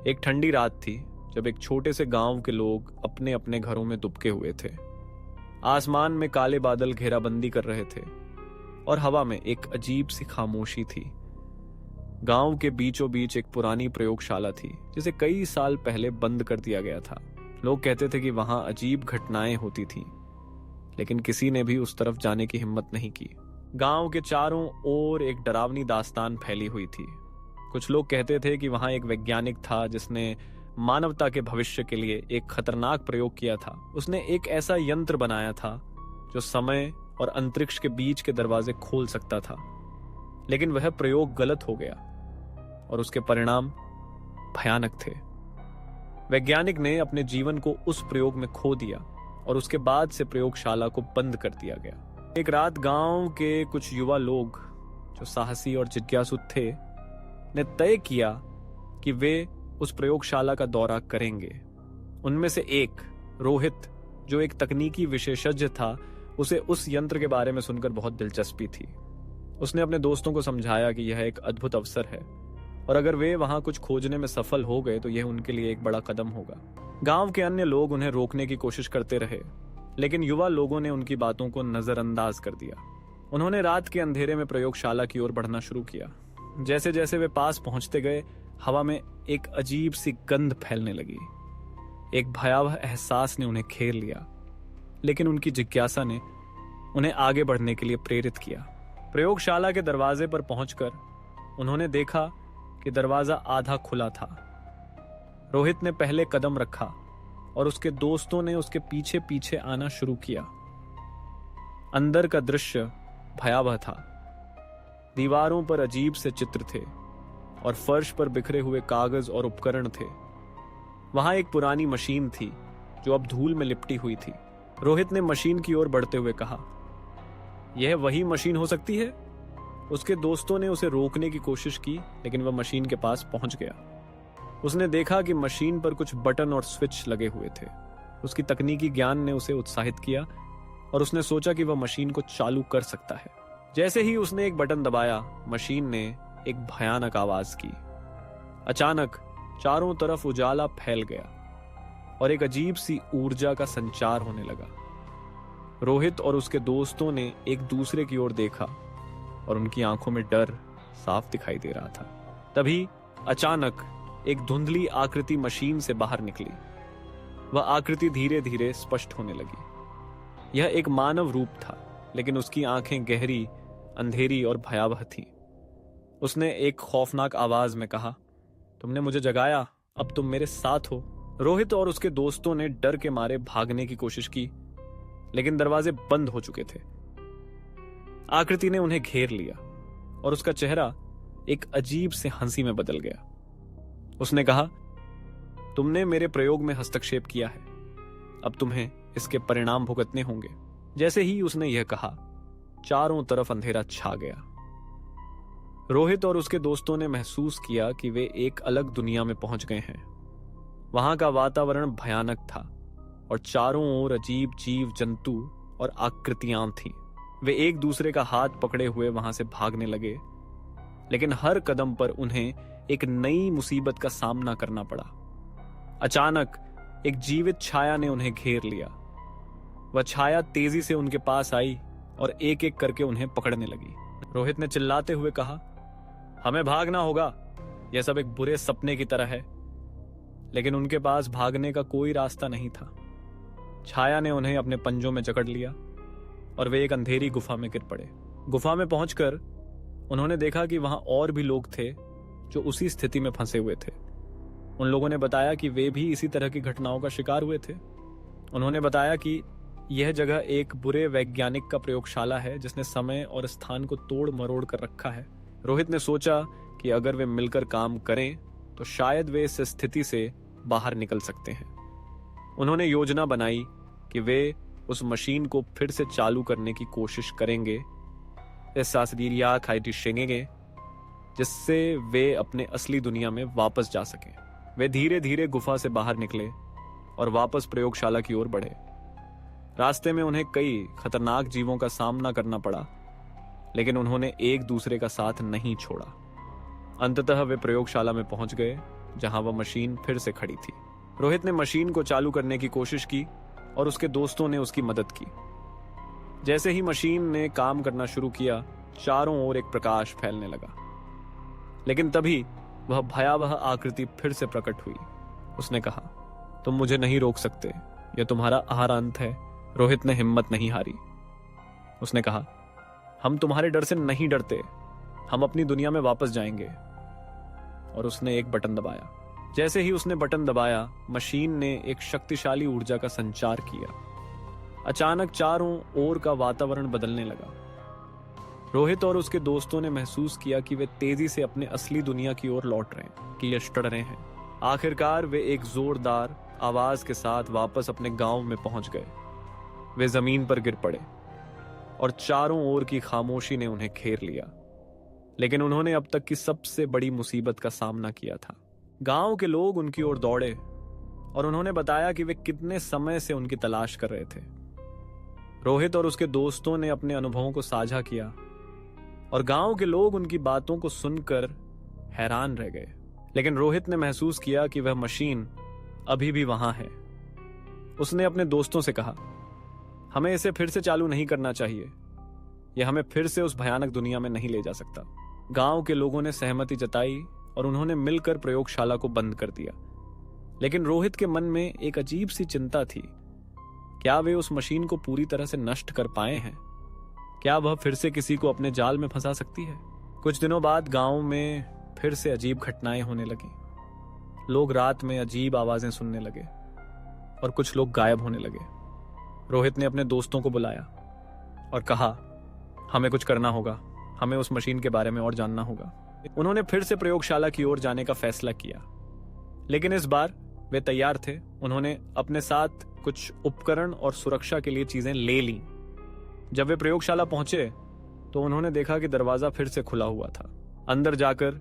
एक ठंडी रात थी जब एक छोटे से गांव के लोग अपने अपने घरों में दुबके हुए थे। आसमान में काले बादल घेराबंदी कर रहे थे और हवा में एक अजीब सी खामोशी थी। गांव के बीचों बीच एक पुरानी प्रयोगशाला थी जिसे कई साल पहले बंद कर दिया गया था। लोग कहते थे कि वहां अजीब घटनाएं होती थीं, लेकिन किसी ने भी उस तरफ जाने की हिम्मत नहीं की। गांव के चारों ओर एक डरावनी दास्तान फैली हुई थी। कुछ लोग कहते थे कि वहां एक वैज्ञानिक था जिसने मानवता के भविष्य के लिए एक खतरनाक प्रयोग किया था। उसने एक ऐसा यंत्र बनाया था जो समय और अंतरिक्ष के बीच के दरवाजे खोल सकता था, लेकिन वह प्रयोग गलत हो गया और उसके परिणाम भयानक थे। वैज्ञानिक ने अपने जीवन को उस प्रयोग में खो दिया और उसके बाद से प्रयोगशाला को बंद कर दिया गया। एक रात गांव के कुछ युवा लोग जो साहसी और जिज्ञासु थे ने तय किया कि वे उस प्रयोगशाला का दौरा करेंगे। उनमें से एक रोहित, जो एक तकनीकी विशेषज्ञ था, उसे उस यंत्र के बारे में सुनकर बहुत दिलचस्पी थी। उसने अपने दोस्तों को समझाया कि यह एक अद्भुत अवसर है और अगर वे वहां कुछ खोजने में सफल हो गए तो यह उनके लिए एक बड़ा कदम होगा। गांव के अन्य लोग उन्हें रोकने की कोशिश करते रहे, लेकिन युवा लोगों ने उनकी बातों को नजरअंदाज कर दिया। उन्होंने रात के अंधेरे में प्रयोगशाला की ओर बढ़ना शुरू किया। जैसे जैसे वे पास पहुंचते गए, हवा में एक अजीब सी गंध फैलने लगी। एक भयावह एहसास ने उन्हें घेर लिया, लेकिन उनकी जिज्ञासा ने उन्हें आगे बढ़ने के लिए प्रेरित किया। प्रयोगशाला के दरवाजे पर पहुंचकर उन्होंने देखा कि दरवाजा आधा खुला था। रोहित ने पहले कदम रखा और उसके दोस्तों ने उसके पीछे पीछे आना शुरू किया। अंदर का दृश्य भयावह था। दीवारों पर अजीब से चित्र थे और फर्श पर बिखरे हुए कागज और उपकरण थे। वहां एक पुरानी मशीन थी जो अब धूल में लिपटी हुई थी। रोहित ने मशीन की ओर बढ़ते हुए कहा, यह वही मशीन हो सकती है? उसके दोस्तों ने उसे रोकने की कोशिश की, लेकिन वह मशीन के पास पहुंच गया। उसने देखा कि मशीन पर कुछ बटन और स्विच लगे हुए थे। उसकी तकनीकी ज्ञान ने उसे उत्साहित किया और उसने सोचा कि वह मशीन को चालू कर सकता है। जैसे ही उसने एक बटन दबाया, मशीन ने एक भयानक आवाज की। अचानक चारों तरफ उजाला फैल गया और एक अजीब सी ऊर्जा का संचार होने लगा। रोहित और उसके दोस्तों ने एक दूसरे की ओर देखा और उनकी आंखों में डर साफ दिखाई दे रहा था। तभी अचानक एक धुंधली आकृति मशीन से बाहर निकली। वह आकृति धीरे धीरे स्पष्ट होने लगी। यह एक मानव रूप था, लेकिन उसकी आंखें गहरी, अंधेरी और भयावह थीं। उसने एक खौफनाक आवाज में कहा, तुमने मुझे जगाया, अब तुम मेरे साथ हो। रोहित और उसके दोस्तों ने डर के मारे भागने की कोशिश की, लेकिन दरवाजे बंद हो चुके थे। आकृति ने उन्हें घेर लिया और उसका चेहरा एक अजीब से हंसी में बदल गया। उसने कहा, तुमने मेरे प्रयोग में हस्तक्षेप किया है, अब तुम्हें इसके परिणाम भुगतने होंगे। जैसे ही उसने यह कहा, चारों तरफ अंधेरा छा गया। रोहित और उसके दोस्तों ने महसूस किया कि वे एक अलग दुनिया में पहुंच गए हैं। वहां का वातावरण भयानक था और चारों ओर अजीब जीव जंतु और आकृतियां थीं। वे एक दूसरे का हाथ पकड़े हुए वहां से भागने लगे, लेकिन हर कदम पर उन्हें एक नई मुसीबत का सामना करना पड़ा। अचानक एक जीवित छाया ने उन्हें घेर लिया। वह छाया तेजी से उनके पास आई और एक एक करके उन्हें पकड़ने लगी। रोहित ने चिल्लाते हुए कहा, हमें भागना होगा, यह सब एक बुरे सपने की तरह है। लेकिन उनके पास भागने का कोई रास्ता नहीं था। छाया ने उन्हें अपने पंजों में जकड़ लिया और वे एक अंधेरी गुफा में गिर पड़े। गुफा में पहुंचकर उन्होंने देखा कि वहां और भी लोग थे जो उसी स्थिति में फंसे हुए थे। उन लोगों ने बताया कि वे भी इसी तरह की घटनाओं का शिकार हुए थे। उन्होंने बताया कि यह जगह एक बुरे वैज्ञानिक का प्रयोगशाला है जिसने समय और स्थान को तोड़ मरोड़ कर रखा है। रोहित ने सोचा कि अगर वे मिलकर काम करें तो शायद वे इस स्थिति से बाहर निकल सकते हैं। उन्होंने योजना बनाई कि वे उस मशीन को फिर से चालू करने की कोशिश करेंगे, जिससे वे अपने असली दुनिया में वापस जा सकें। वे धीरे धीरे गुफा से बाहर निकले और वापस प्रयोगशाला की ओर बढ़े। रास्ते में उन्हें कई खतरनाक जीवों का सामना करना पड़ा, लेकिन उन्होंने एक दूसरे का साथ नहीं छोड़ा। अंततः वे प्रयोगशाला में पहुंच गए जहां वह मशीन फिर से खड़ी थी। रोहित ने मशीन को चालू करने की कोशिश की और उसके दोस्तों ने उसकी मदद की। जैसे ही मशीन ने काम करना शुरू किया, चारों ओर एक प्रकाश फैलने लगा। लेकिन तभी वह भयावह आकृति फिर से प्रकट हुई। उसने कहा, तुम मुझे नहीं रोक सकते, यह तुम्हारा आहार अंत है। रोहित ने हिम्मत नहीं हारी। उसने कहा, हम तुम्हारे डर से नहीं डरते, हम अपनी दुनिया में वापस जाएंगे। और उसने एक बटन दबाया। जैसे ही उसने बटन दबाया, मशीन ने एक शक्तिशाली ऊर्जा का संचार किया। अचानक चारों ओर का वातावरण बदलने लगा। रोहित और उसके दोस्तों ने महसूस किया कि वे तेजी से अपने असली दुनिया की ओर लौट रहे हैं, कि लौट रहे हैं। आखिरकार वे एक जोरदार आवाज के साथ वापस अपने गांव में पहुंच गए। वे जमीन पर गिर पड़े और चारों ओर की खामोशी ने उन्हें घेर लिया। लेकिन उन्होंने अब तक की सबसे बड़ी मुसीबत का सामना किया था। गांव के लोग उनकी ओर दौड़े और उन्होंने बताया कि वे कितने समय से उनकी तलाश कर रहे थे। रोहित और उसके दोस्तों ने अपने अनुभवों को साझा किया और गांव के लोग उनकी बातों को सुनकर हैरान रह गए। लेकिन रोहित ने महसूस किया कि वह मशीन अभी भी वहां है। उसने अपने दोस्तों से कहा, हमें इसे फिर से चालू नहीं करना चाहिए, यह हमें फिर से उस भयानक दुनिया में नहीं ले जा सकता। गांव के लोगों ने सहमति जताई और उन्होंने मिलकर प्रयोगशाला को बंद कर दिया। लेकिन रोहित के मन में एक अजीब सी चिंता थी। क्या वे उस मशीन को पूरी तरह से नष्ट कर पाए हैं? क्या वह फिर से किसी को अपने जाल में फंसा सकती है? कुछ दिनों बाद गांव में फिर से अजीब घटनाएं होने लगी। लोग रात में अजीब आवाजें सुनने लगे और कुछ लोग गायब होने लगे। रोहित ने अपने दोस्तों को बुलाया और कहा, हमें कुछ करना होगा, हमें उस मशीन के बारे में और जानना होगा। उन्होंने फिर से प्रयोगशाला की ओर जाने का फैसला किया। लेकिन इस बार वे तैयार थे। उन्होंने अपने साथ कुछ उपकरण और सुरक्षा के लिए चीजें ले लीं। जब वे प्रयोगशाला पहुंचे तो उन्होंने देखा कि दरवाजा फिर से खुला हुआ था। अंदर जाकर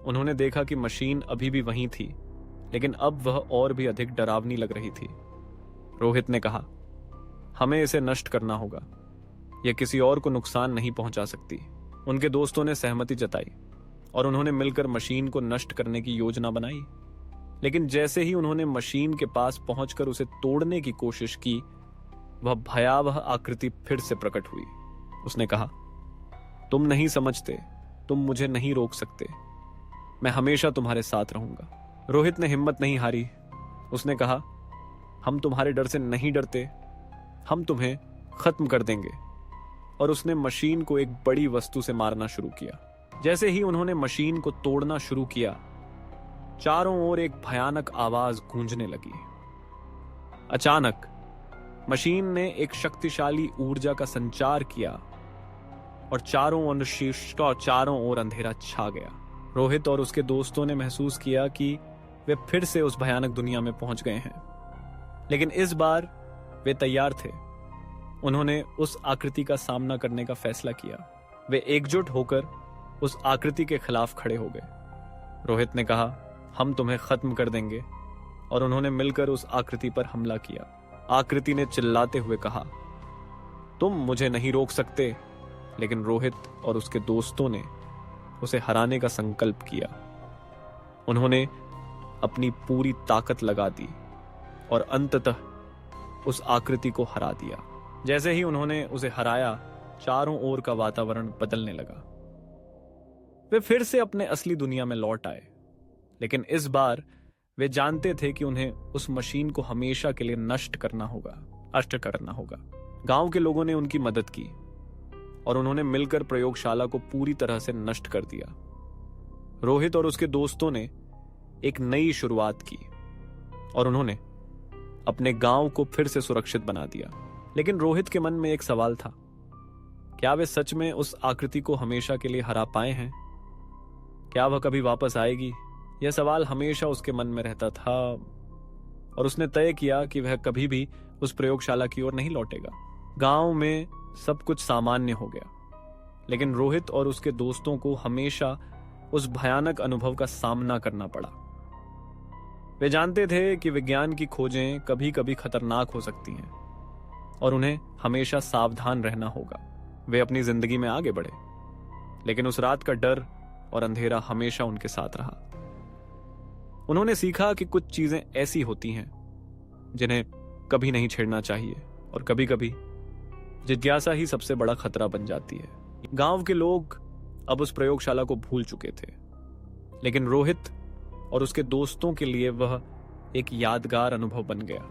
उन्होंने देखा कि मशीन अभी भी वहीं थी, लेकिन अब वह और भी अधिक डरावनी लग रही थी। रोहित ने कहा, हमें इसे नष्ट करना होगा, यह किसी और को नुकसान नहीं पहुंचा सकती। उनके दोस्तों ने सहमति जताई और उन्होंने मिलकर मशीन को नष्ट करने की योजना बनाई। लेकिन जैसे ही उन्होंने मशीन के पास पहुंचकर उसे तोड़ने की कोशिश की, वह भयावह आकृति फिर से प्रकट हुई। उसने कहा, तुम नहीं समझते, तुम मुझे नहीं रोक सकते, मैं हमेशा तुम्हारे साथ रहूंगा। रोहित ने हिम्मत नहीं हारी। उसने कहा, हम तुम्हारे डर से नहीं डरते, हम तुम्हें खत्म कर देंगे। और उसने मशीन को एक बड़ी वस्तु से मारना शुरू किया। जैसे ही उन्होंने मशीन को तोड़ना शुरू किया, चारों ओर एक भयानक आवाज गूंजने लगी। अचानक मशीन ने एक शक्तिशाली ऊर्जा का संचार किया और चारों ओर अंधेरा छा गया। रोहित और उसके दोस्तों ने महसूस किया कि वे फिर से उस भयानक दुनिया में पहुंच गए हैं। लेकिन इस बार वे तैयार थे। उन्होंने उस आकृति का सामना करने का फैसला किया। वे एकजुट होकर उस आकृति के खिलाफ खड़े हो गए। रोहित ने कहा, हम तुम्हें खत्म कर देंगे, और उन्होंने मिलकर उस आकृति पर हमला किया। आकृति ने चिल्लाते हुए कहा, तुम मुझे नहीं रोक सकते। लेकिन रोहित और उसके दोस्तों ने उसे हराने का संकल्प किया। उन्होंने अपनी पूरी ताकत लगा दी और अंततः उस आकृति को हरा दिया। जैसे ही उन्होंने उसे हराया, चारों ओर का वातावरण बदलने लगा। वे फिर से अपने असली दुनिया में लौट आए। लेकिन इस बार वे जानते थे कि उन्हें उस मशीन को हमेशा के लिए नष्ट करना होगा। गांव के लोगों ने उनकी मदद की और उन्होंने मिलकर प्रयोगशाला को पूरी तरह से नष्ट कर दिया। रोहित और उसके दोस्तों ने एक नई शुरुआत की और उन्होंने अपने गांव को फिर से सुरक्षित बना दिया। लेकिन रोहित के मन में एक सवाल था, क्या वे सच में उस आकृति को हमेशा के लिए हरा पाए हैं? क्या वह कभी वापस आएगी? यह सवाल हमेशा उसके मन में रहता था और उसने तय किया कि वह कभी भी उस प्रयोगशाला की ओर नहीं लौटेगा। गांव में सब कुछ सामान्य हो गया, लेकिन रोहित और उसके दोस्तों को हमेशा उस भयानक अनुभव का सामना करना पड़ा। वे जानते थे कि विज्ञान की खोजें कभी कभी खतरनाक हो सकती हैं और उन्हें हमेशा सावधान रहना होगा। वे अपनी जिंदगी में आगे बढ़े, लेकिन उस रात का डर और अंधेरा हमेशा उनके साथ रहा। उन्होंने सीखा कि कुछ चीजें ऐसी होती हैं जिन्हें कभी नहीं छेड़ना चाहिए, और कभी कभी जिज्ञासा ही सबसे बड़ा खतरा बन जाती है। गांव के लोग अब उस प्रयोगशाला को भूल चुके थे, लेकिन रोहित और उसके दोस्तों के लिए वह एक यादगार अनुभव बन गया।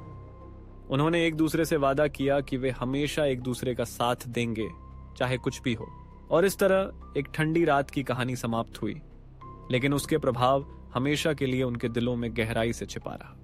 उन्होंने एक दूसरे से वादा किया कि वे हमेशा एक दूसरे का साथ देंगे, चाहे कुछ भी हो। और इस तरह एक ठंडी रात की कहानी समाप्त हुई, लेकिन उसके प्रभाव हमेशा के लिए उनके दिलों में गहराई से छिपा रहा।